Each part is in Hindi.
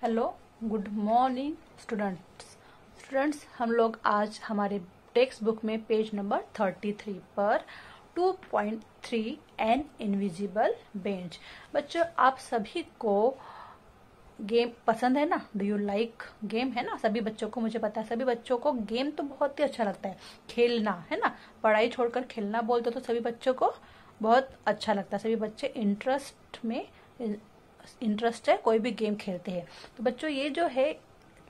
Hello, good morning students. हम लोग आज हमारे टेक्स्ट बुक में पेज नंबर 33 पर 2.3 एन इनविजिबल बेंच। बच्चों, आप सभी को गेम पसंद है ना? Do you like game? है ना, सभी बच्चों को, मुझे पता है सभी बच्चों को गेम तो बहुत ही अच्छा लगता है, खेलना, है ना। पढ़ाई छोड़कर खेलना बोलते तो सभी बच्चों को बहुत अच्छा लगता है। सभी बच्चे इंटरेस्ट है, कोई भी गेम खेलते हैं। तो बच्चों, ये जो है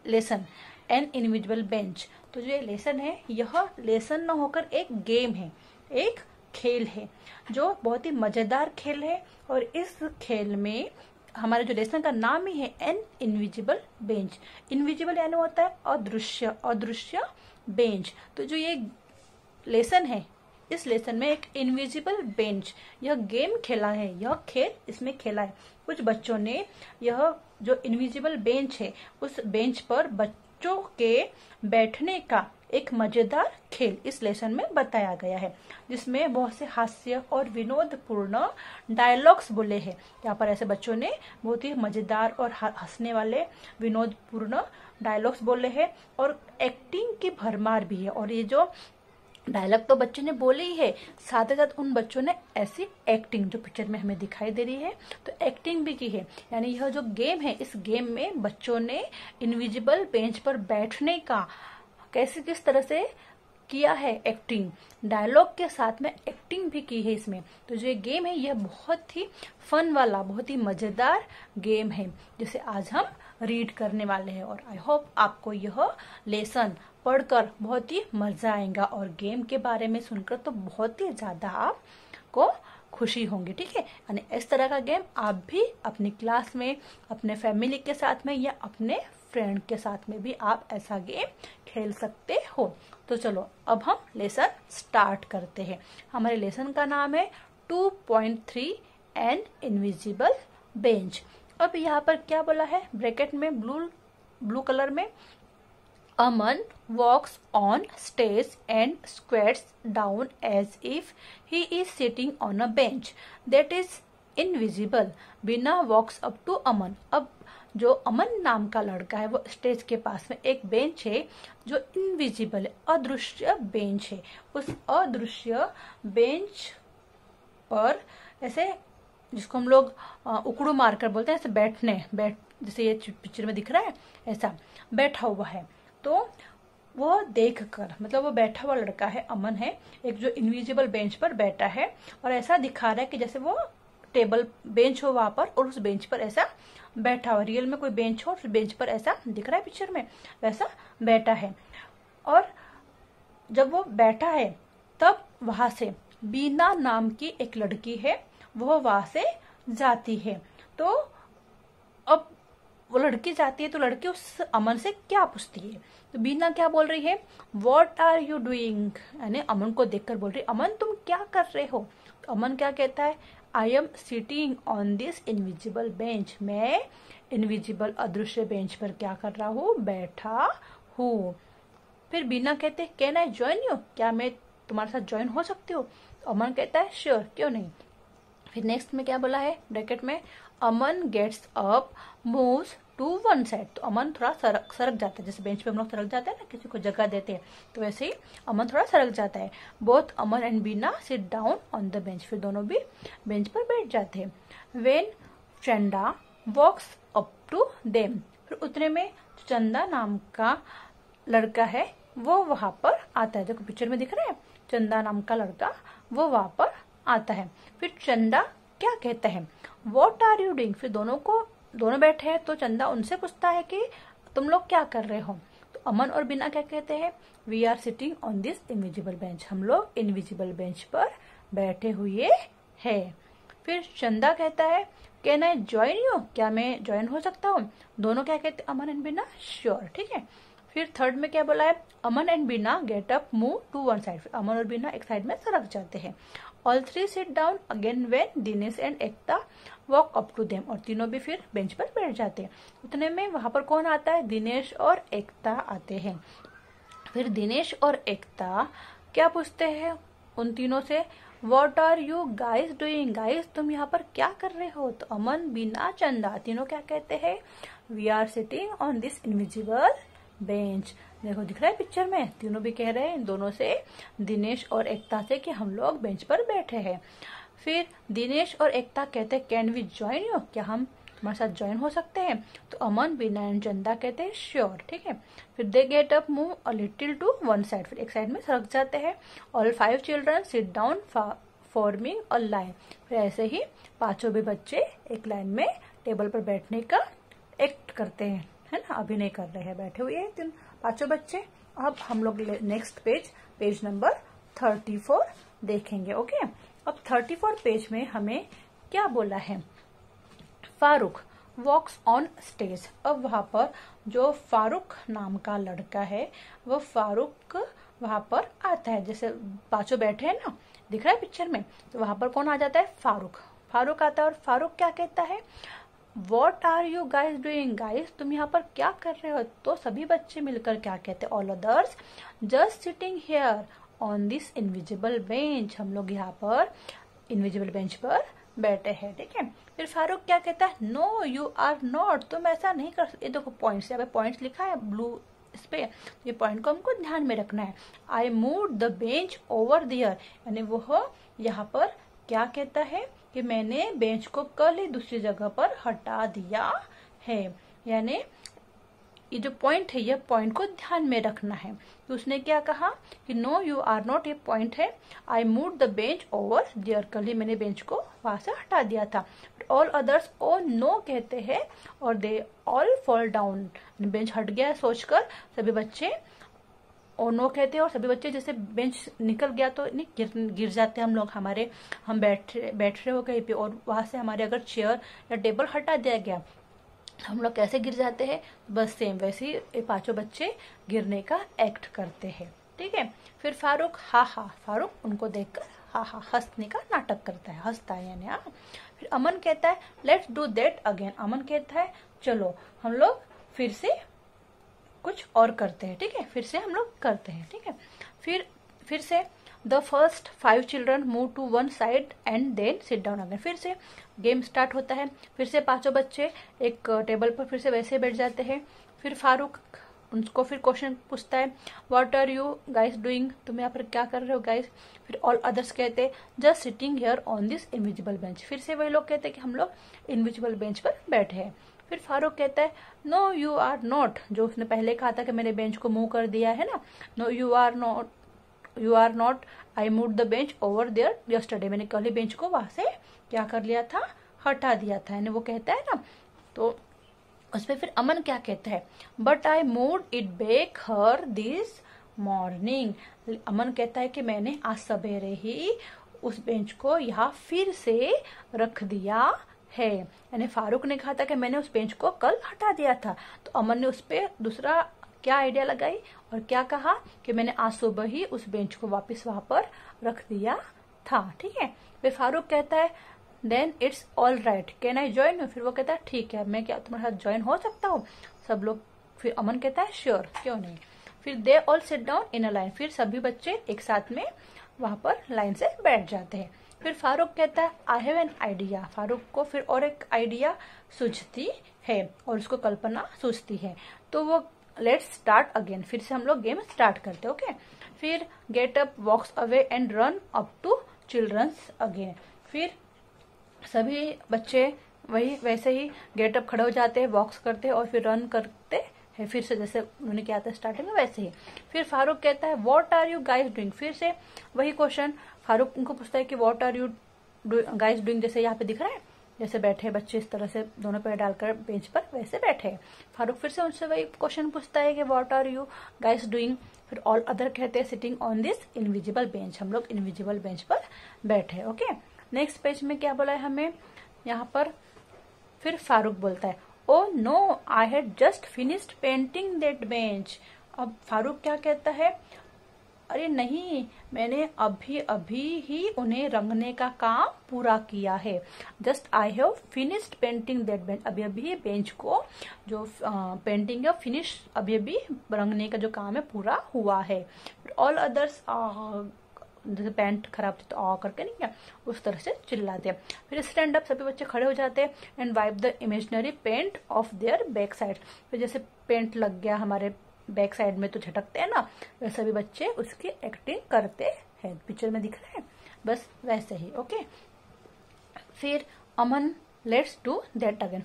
लेसन एन इनविजिबल बेंच, तो जो ये लेसन है, यह लेसन न होकर एक गेम है, एक खेल है, जो बहुत ही मजेदार खेल है। और इस खेल में हमारे जो लेसन का नाम ही है एन इनविजिबल बेंच। इनविजिबल यानी होता है अदृश्य बेंच। तो जो ये लेसन है, इस लेसन में एक इनविजिबल बेंच, यह गेम खेला है, यह खेल इसमें खेला है। कुछ बच्चों ने यह जो इनविजिबल बेंच है, उस बेंच पर बच्चों के बैठने का एक मजेदार खेल इस लेसन में बताया गया है, जिसमें बहुत से हास्य और विनोदपूर्ण डायलॉग्स बोले हैं। यहाँ पर ऐसे बच्चों ने बहुत ही मजेदार और हंसने वाले विनोदपूर्ण डायलॉग्स बोले हैं, और एक्टिंग की भरमार भी है। और ये जो डायलॉग तो बच्चों ने बोले ही है, साथ ही साथ उन बच्चों ने ऐसी एक्टिंग जो पिक्चर में हमें दिखाई दे रही है, तो एक्टिंग भी की है। यानी यह जो गेम है, इस गेम में बच्चों ने इनविजिबल बेंच पर बैठने का कैसे किस तरह से किया है, एक्टिंग, डायलॉग के साथ में एक्टिंग भी की है इसमें। तो जो ये गेम है, यह बहुत ही फन वाला, बहुत ही मजेदार गेम है, जिसे आज हम रीड करने वाले हैं। और आई होप आपको यह लेसन पढ़कर बहुत ही मजा आएगा, और गेम के बारे में सुनकर तो बहुत ही ज्यादा आपको खुशी होंगी। ठीक है, यानी इस तरह का गेम आप भी अपनी क्लास में, अपने फैमिली के साथ में, या अपने फ्रेंड के साथ में भी आप ऐसा गेम खेल सकते हो। तो चलो अब हम लेसन स्टार्ट करते हैं। हमारे लेसन का नाम है 2.3 एन इनविजिबल बेंच। अब यहाँ पर क्या बोला है, ब्रैकेट में ब्लू कलर में, Aman walks on stage and squats down as if he is sitting on a bench that is invisible. Bina walks up to Aman. अब जो अमन नाम का लड़का है, वो स्टेज के पास में एक बेंच है जो इनविजिबल है, अदृश्य बेंच है। उस अदृश्य बेंच पर ऐसे, जिसको हम लोग उकड़ू मारकर बोलते हैं, ऐसे जैसे ये पिक्चर में दिख रहा है, ऐसा बैठा हुआ है। तो वो देखकर, मतलब वो बैठा हुआ लड़का है, अमन है, एक जो इनविजिबल बेंच पर बैठा है, और ऐसा दिखा रहा है कि जैसे वो टेबल बेंच हो वहां पर, और उस बेंच पर ऐसा बैठा हुआ, रियल में कोई बेंच हो, उस बेंच पर ऐसा दिख रहा है पिक्चर में, वैसा बैठा है। और जब वो बैठा है, तब वहां से बीना नाम की एक लड़की है, वो वहां से जाती है। तो अब वो लड़की जाती है, तो लड़की उस अमन से क्या पूछती है, तो बीना क्या बोल रही है, वॉट आर यू डूइंग, यानी अमन को देखकर बोल रही है, अमन तुम क्या कर रहे हो। तो अमन क्या कहता है, I am sitting on this invisible bench, मैं इनविजिबल अदृश्य बेंच पर क्या कर रहा हूँ, बैठा हूँ। फिर बीना कहते हैं, कैन आई ज्वाइन यू, क्या मैं तुम्हारे साथ ज्वाइन हो सकती हूँ। तो अमन कहता है, श्योर, क्यों नहीं। फिर नेक्स्ट में क्या बोला है, ब्रैकेट में, Aman gets up moves to one side. तो अमन थोड़ा सरक जाता है, जैसे बेंच पे हम लोग सरक जाते हैं ना, किसी को जगह देते हैं, तो वैसे ही अमन थोड़ा सरक जाता है। Both Aman and Beena sit down on the bench, फिर दोनों भी बेंच पर बैठ जाते हैं। वेन चंदा वॉक्स अप टू देम, फिर उतने में चंदा नाम का लड़का है, वो वहां पर आता है। देखो पिक्चर में दिख रहा है, चंदा नाम का लड़का वो वहां पर आता है। फिर चंदा क्या कहता है, वॉट आर यू डूइंग, फिर दोनों बैठे हैं, तो चंदा उनसे पूछता है कि तुम लोग क्या कर रहे हो। तो अमन और बीना क्या कहते हैं, we are sitting on this invisible bench, हम लोग इनविजिबल बेंच पर बैठे हुए हैं। फिर चंदा कहता है, कैन आई ज्वाइन यू, क्या मैं ज्वाइन हो सकता हूँ। दोनों क्या कहते हैं, अमन एंड बीना, श्योर, ठीक है। फिर थर्ड में क्या बोला है, Aman and Bina get up move to one side, Aman और बीना एक साइड में सरक जाते हैं। All three sit down again when Dinesh and Ekta walk up to them, और तीनों भी फिर बेंच पर बैठ जाते हैं। उतने में वहां पर कौन आता है, दिनेश और एकता आते हैं। फिर दिनेश और एकता क्या पूछते हैं उन तीनों से, what are you guys doing, guys तुम यहाँ पर क्या कर रहे हो। तो अमन बीना चंदा तीनों क्या कहते हैं, we are sitting on this invisible bench. देखो दिख रहा है पिक्चर में, तीनों भी कह रहे हैं, दोनों से, दिनेश और एकता से, कि हम लोग बेंच पर बैठे हैं। फिर दिनेश और एकता कहते हैं कैन वी ज्वाइन यू, क्या हम तुम्हारे साथ ज्वाइन हो सकते हैं? तो अमन, बीना एंड चंदा कहते हैं श्योर, ठीक है। फिर they get up, move a little to one side, फिर एक साइड में सरक जाते हैं। All 5 children sit down forming a line, फिर ऐसे ही पांचों भी बच्चे एक लाइन में टेबल पर बैठने का एक्ट करते हैं, है ना, अभिनय कर रहे हैं, बैठे हुए हैं पांचों बच्चे। अब हम लोग नेक्स्ट पेज नंबर 34 देखेंगे। ओके, अब 34 पेज में हमें क्या बोला है? Farooq walks on stage. अब वहां पर जो फारूक नाम का लड़का है, वो फारूक वहां पर आता है। जैसे पांचों बैठे हैं ना, दिख रहा है पिक्चर में, तो वहां पर कौन आ जाता है? फारूक आता है। और फारूक क्या कहता है? What are you guys doing, guys तुम यहाँ पर क्या कर रहे हो? तो सभी बच्चे मिलकर क्या कहते हैं? All others just sitting here on this invisible bench, हम लोग यहाँ पर इनविजिबल बेंच पर बैठे हैं, ठीक है। फिर फारूक क्या कहता है? नो यू आर नॉट, तुम ऐसा नहीं कर सकते। देखो पॉइंट्स, यहाँ पे पॉइंट्स लिखा है ब्लू इस पे, ये पॉइंट को हमको ध्यान में रखना है। I move the bench over दियर, यानी वो यहाँ पर क्या कहता है कि मैंने बेंच को कल ही दूसरी जगह पर हटा दिया है। यानी ये जो पॉइंट है, ये पॉइंट को ध्यान में रखना है। तो उसने क्या कहा कि नो यू आर नॉट, ये पॉइंट है। I move the bench over there, कल ही मैंने बेंच को वहां से हटा दिया था। ऑल अदर्स ओ नो कहते हैं और they all fall down, bench हट गया है सोचकर सभी बच्चे ओ नो कहते हैं, और सभी बच्चे जैसे बेंच निकल गया तो नहीं गिर जाते हम लोग, हम बैठ रहे हो कहीं पे और वहां से हमारे अगर चेयर या टेबल हटा दिया गया, हम लोग कैसे गिर जाते हैं? बस सेम वैसे ही ये पांचों बच्चे गिरने का एक्ट करते हैं, ठीक है। फिर फारूक फारूक उनको देखकर हा हंसने का नाटक करता है, हंसता है यानी हाँ। फिर अमन कहता है लेट्स डू दैट अगेन, अमन कहता है चलो हम लोग फिर से कुछ और करते हैं, ठीक है, फिर से हम लोग करते हैं, ठीक है। फिर से the first 5 children move to one side and then sit down again, फिर से गेम स्टार्ट होता है। फिर से पांचों बच्चे एक टेबल पर फिर से वैसे बैठ जाते हैं। फिर फारूक उनको फिर क्वेश्चन पूछता है what are you guys doing, तुम यहाँ पर क्या कर रहे हो गाइस? फिर ऑल अदर्स कहते हैं just sitting here on this invisible bench, फिर से वही लोग कहते हैं कि हम लोग इनविजिबल बेंच पर बैठे हैं। फिर फारूक कहता है नो यू आर नॉट, जो उसने पहले कहा था कि मैंने बेंच को मूव कर दिया है ना, no you are not I move the bench over there yesterday, मैंने कल ही बेंच को वहां से क्या कर लिया था? हटा दिया था, यानी वो कहता है ना। तो उसमें फिर अमन क्या कहता है? But I move it back her this morning, Aman कहता है कि मैंने आज सवेरे ही उस बेंच को यहाँ फिर से रख दिया है, यानी फारूक ने कहा था कि मैंने उस बेंच को कल हटा दिया था, तो अमन ने उस पर दूसरा क्या आइडिया लगाई और क्या कहा कि मैंने आज सुबह ही उस बेंच को वापस वहां पर रख दिया था, ठीक है। फिर फारूक कहता है then it's all right can I join you, फिर वो कहता है ठीक है, मैं क्या तुम्हारे साथ ज्वाइन हो सकता हूँ? सब लोग, फिर अमन कहता है श्योर, क्यों नहीं। फिर they all sit down in a line, फिर सभी बच्चे एक साथ में वहां पर लाइन से बैठ जाते हैं। फिर फारूक कहता है I have an idea, Farooq को फिर और एक आइडिया सूझती है और उसको कल्पना सूझती है, तो वो लेट्स स्टार्ट अगेन, फिर से हम लोग गेम स्टार्ट करते हैं, ओके। फिर get up walks away and run up to childrens again, फिर सभी बच्चे वही वैसे ही गेट अप खड़े हो जाते हैं, वॉक्स करते हैं और फिर रन करते हैं, फिर से जैसे उन्होंने किया था स्टार्टिंग में वैसे ही। फिर फारूक कहता है what are you guys doing, फिर से वही क्वेश्चन फारूक उनको पूछता है कि what are you guys doing, जैसे यहाँ पे दिख रहा है जैसे बैठे बच्चे इस तरह से दोनों पैर डालकर बेंच पर वैसे बैठे हैं। फारूक फिर से उनसे वही क्वेश्चन पूछता है कि what are you guys doing, फिर ऑल अदर कहते हैं sitting on this invisible bench, हम लोग इनविजिबल बेंच पर बैठे, ओके। नेक्स्ट पेज में क्या बोला है हमें यहाँ पर? फिर फारूक बोलता है oh no I had just finished painting that bench, अब फारूक क्या कहता है? अरे नहीं, मैंने अभी अभी ही उन्हें रंगने का काम पूरा किया है, just I have finished painting that bench, अभी अभी बेंच को जो पेंटिंग है फिनिश, अभी अभी रंगने का जो काम है पूरा हुआ है। ऑल अदर्स जैसे पैंट खराब थी तो आ करके नहीं क्या उस तरह से चिल्लाते हैं। फिर स्टैंड अप, सभी बच्चे खड़े हो जाते हैं। And wipe the imaginary paint off their back side, फिर जैसे पेंट लग गया हमारे बैक साइड में तो झटकते हैं ना, वैसे सभी बच्चे उसकी एक्टिंग करते हैं। पिक्चर में दिख रहा है बस वैसे ही। ओके, फिर अमन लेट्स डू दैट अगेन,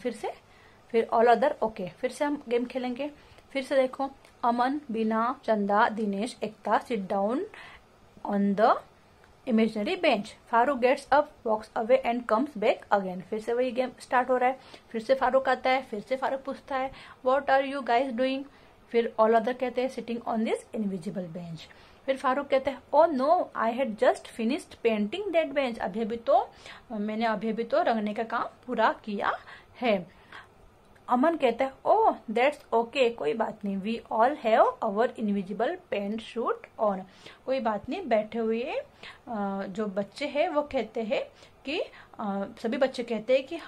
फिर ऑल अदर ओके, फिर से हम गेम खेलेंगे। फिर से देखो, Aman, Bina, Chanda, Dinesh, Ekta sit down on the imaginary bench. Farooq gets up, walks away and comes back again. फिर से वही गेम स्टार्ट हो रहा है। फिर से फारूक आता है, फिर से फारूक पूछता है what are you guys doing. फिर ऑल अदर कहते हैं sitting on this invisible bench. फिर फारूक कहते हैं oh no I had just finished painting that bench, मैंने अभी तो रंगने का काम पूरा किया है। अमन कहता है ओह दैट्स ओके, कोई बात नहीं, we all have our invisible paint suit on. कोई बात नहीं, बैठे हुए जो बच्चे हैं वो कहते हैं कि सभी बच्चे कहते हैं कि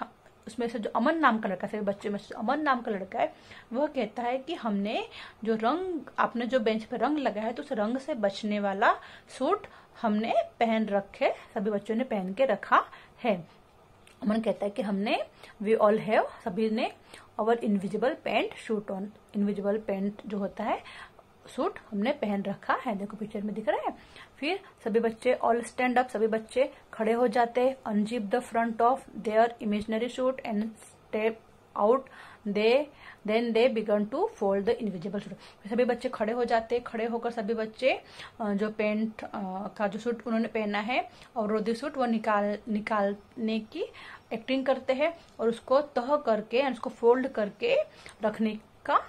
उसमें से जो अमन नाम का लड़का, सभी बच्चे में से अमन नाम का लड़का है, वह कहता है कि हमने जो रंग, आपने जो बेंच पे रंग लगाया है तो उस रंग से बचने वाला सूट हमने पहन रखे, सभी बच्चों ने पहन के रखा है। अमन कहता है कि हमने, वी ऑल हैव, सभी ने, our invisible paint suit on, invisible pant जो होता है सूट हमने पहन रखा है। देखो पिक्चर में दिख रहा है। फिर सभी बच्चे ऑल स्टैंड अप, सभी बच्चे खड़े हो जाते हैं। Unzip the front of their imaginary suit and step out, then they began to fold the invisible suit. सभी बच्चे खड़े हो जाते हैं। खड़े होकर सभी बच्चे जो पेंट का जो सूट उन्होंने पहना है अवरोधी सूट, वो निकालने की एक्टिंग करते हैं और उसको तह करके, उसको फोल्ड करके रखने का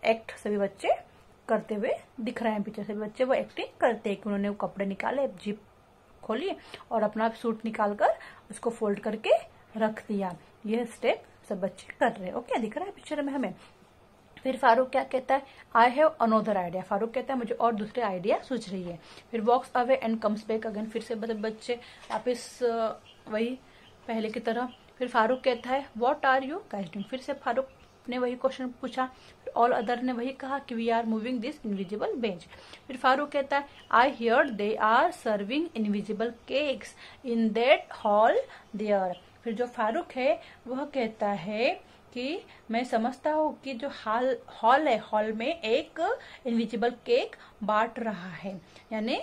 एक्ट सभी बच्चे करते हुए दिख रहे हैं। पीछे सभी बच्चे वो एक्टिंग करते हैं कि उन्होंने वो कपड़े निकाले, जिप खोली और अपना सूट निकालकर उसको फोल्ड करके रख दिया। यह स्टेप सब बच्चे कर रहे हैं। ओके, दिख रहा है पिक्चर में हमें। फिर फारूक क्या कहता है, I have another idea. Farooq कहता है मुझे और दूसरे आइडिया सूझ रही है। फिर walks away and comes back again, फिर से बच्चे वापिस वही पहले की तरह। फिर फारूक कहता है what are you guys doing, फिर से फारूक ने वही क्वेश्चन पूछा। ऑल अदर ने वही कहा कि we are moving this invisible bench. फिर फारूक कहता है I hear they are serving invisible cakes in that hall there. फिर जो फारूक है वह कहता है कि मैं समझता हूँ कि जो हॉल है, हॉल में एक इनविजिबल केक बांट रहा है। यानी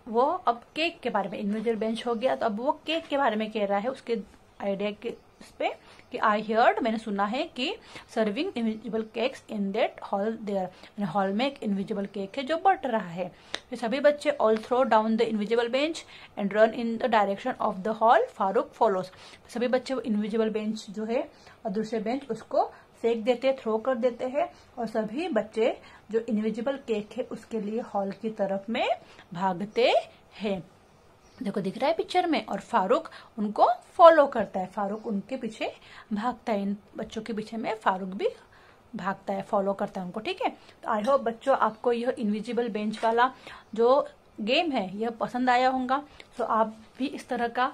वो अब केक के बारे में, इनविजिबल बेंच हो गया तो अब वो केक के बारे में कह रहा है, उसके आइडिया के इस पे कि आई हियर्ड, मैंने सुना है कि serving invisible cakes in that hall there, hall में एक इनविजिबल केक है जो बट रहा है। फिर सभी बच्चे all throw down the invisible bench and run in the direction of the hall, Farooq follows. सभी बच्चे वो इनविजिबल बेंच जो है और दूसरे बेंच उसको फेंक देते हैं, थ्रो कर देते हैं और सभी बच्चे जो इनविजिबल केक है उसके लिए हॉल की तरफ में भागते हैं। देखो दिख रहा है पिक्चर में। और फारूक उनको फॉलो करता है, फारूक उनके पीछे भागता है, इन बच्चों के पीछे में फारूक भी भागता है, फॉलो करता है उनको। ठीक है, तो आई होप बच्चों आपको यह इनविजिबल बेंच वाला जो गेम है यह पसंद आया होगा। तो आप भी इस तरह का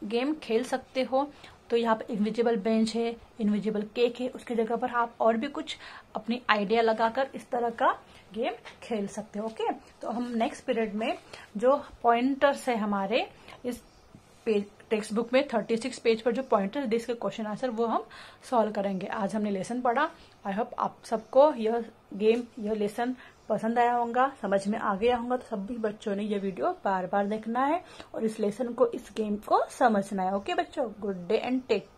गेम खेल सकते हो। तो यहाँ पे इनविजिबल बेंच है, इनविजिबल केक है, उसकी जगह पर आप और भी कुछ अपनी आइडिया लगाकर इस तरह का गेम खेल सकते हो। ओके, तो हम नेक्स्ट पीरियड में जो पॉइंटर्स है हमारे इस टेक्स्ट बुक में 36 पेज पर जो पॉइंटर्स इसके क्वेश्चन आंसर वो हम सॉल्व करेंगे। आज हमने लेसन पढ़ा। आई होप आप सबको यह गेम, यह लेसन पसंद आया होगा, समझ में आ गया होगा। तो सभी बच्चों ने ये वीडियो बार बार देखना है और इस लेसन को, इस गेम को समझना है। ओके बच्चों, good day and take care.